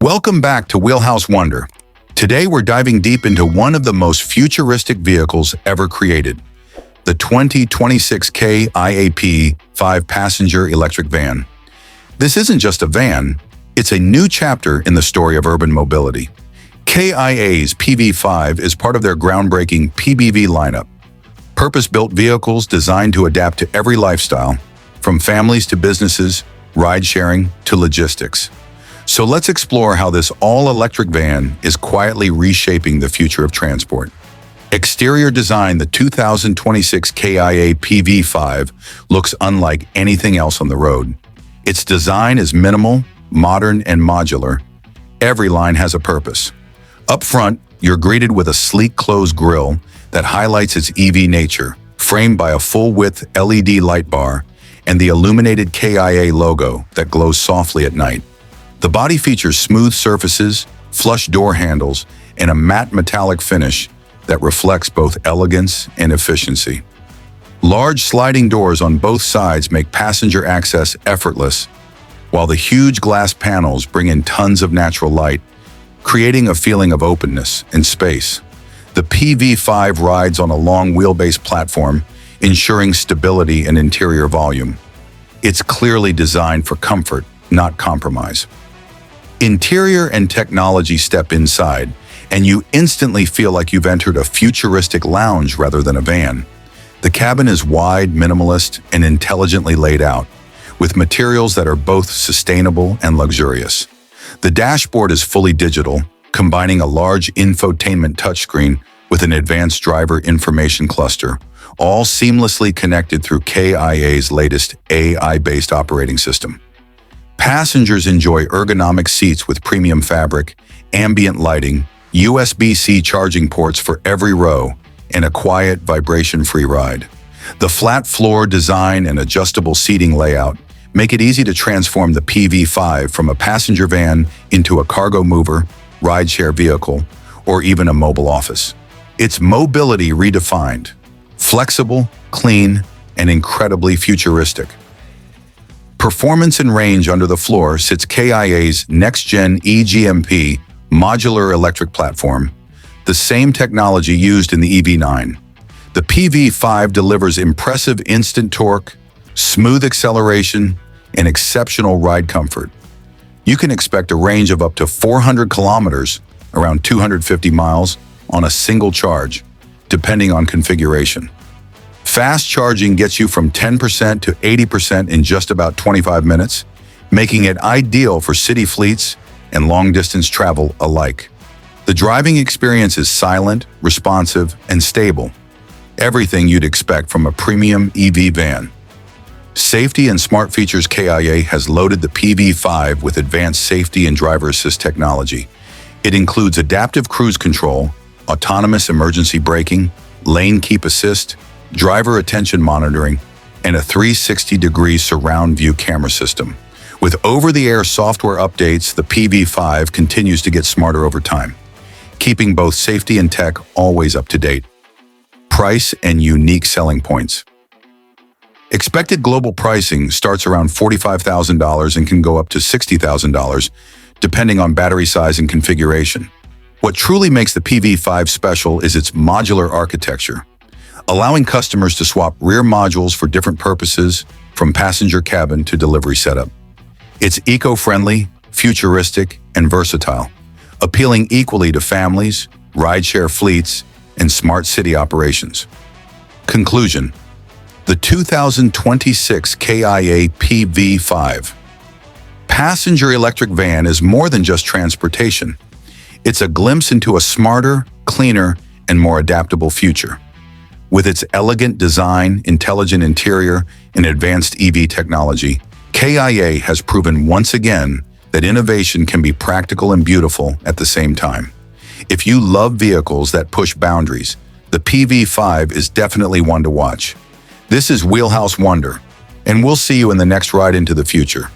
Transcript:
Welcome back to Wheelhousewonder. Today we're diving deep into one of the most futuristic vehicles ever created, the 2026 Kia PV5 Passenger electric van. This isn't just a van, it's a new chapter in the story of urban mobility. Kia's PV5 is part of their groundbreaking PBV lineup, purpose-built vehicles designed to adapt to every lifestyle, from families to businesses, ride-sharing to logistics. So let's explore how this all-electric van is quietly reshaping the future of transport. Exterior design: the 2026 Kia PV5 looks unlike anything else on the road. Its design is minimal, modern, and modular. Every line has a purpose. Up front, you're greeted with a sleek closed grille that highlights its EV nature, framed by a full-width LED light bar and the illuminated Kia logo that glows softly at night. The body features smooth surfaces, flush door handles, and a matte metallic finish that reflects both elegance and efficiency. Large sliding doors on both sides make passenger access effortless, while the huge glass panels bring in tons of natural light, creating a feeling of openness and space. The PV5 rides on a long wheelbase platform, ensuring stability and interior volume. It's clearly designed for comfort, not compromise. Interior and technology step inside, and you instantly feel like you've entered a futuristic lounge rather than a van. The cabin is wide, minimalist, and intelligently laid out, with materials that are both sustainable and luxurious. The dashboard is fully digital, combining a large infotainment touchscreen with an advanced driver information cluster, all seamlessly connected through Kia's latest AI-based operating system. Passengers enjoy ergonomic seats with premium fabric, ambient lighting, USB-C charging ports for every row, and a quiet, vibration-free ride. The flat floor design and adjustable seating layout make it easy to transform the PV5 from a passenger van into a cargo mover, rideshare vehicle, or even a mobile office. It's mobility redefined: flexible, clean, and incredibly futuristic. Performance and range: under the floor sits Kia's next-gen E-GMP modular electric platform, the same technology used in the EV9. The PV5 delivers impressive instant torque, smooth acceleration, and exceptional ride comfort. You can expect a range of up to 400 kilometers, around 250 miles, on a single charge, depending on configuration. Fast charging gets you from 10% to 80% in just about 25 minutes, making it ideal for city fleets and long-distance travel alike. The driving experience is silent, responsive, and stable. Everything you'd expect from a premium EV van. Safety and smart features: Kia has loaded the PV5 with advanced safety and driver assist technology. It includes adaptive cruise control, autonomous emergency braking, lane keep assist, driver attention monitoring, and a 360-degree surround view camera system. With over-the-air software updates, the PV5 continues to get smarter over time, keeping both safety and tech always up to date. Price and unique selling points. Expected global pricing starts around $45,000 and can go up to $60,000, depending on battery size and configuration. What truly makes the PV5 special is its modular architecture, allowing customers to swap rear modules for different purposes, from passenger cabin to delivery setup. It's eco-friendly, futuristic, and versatile, appealing equally to families, rideshare fleets, and smart city operations. Conclusion: the 2026 Kia PV5 passenger electric van is more than just transportation. It's a glimpse into a smarter, cleaner, and more adaptable future. With its elegant design, intelligent interior, and advanced EV technology, Kia has proven once again that innovation can be practical and beautiful at the same time. If you love vehicles that push boundaries, the PV5 is definitely one to watch. This is Wheelhousewonder, and we'll see you in the next ride into the future.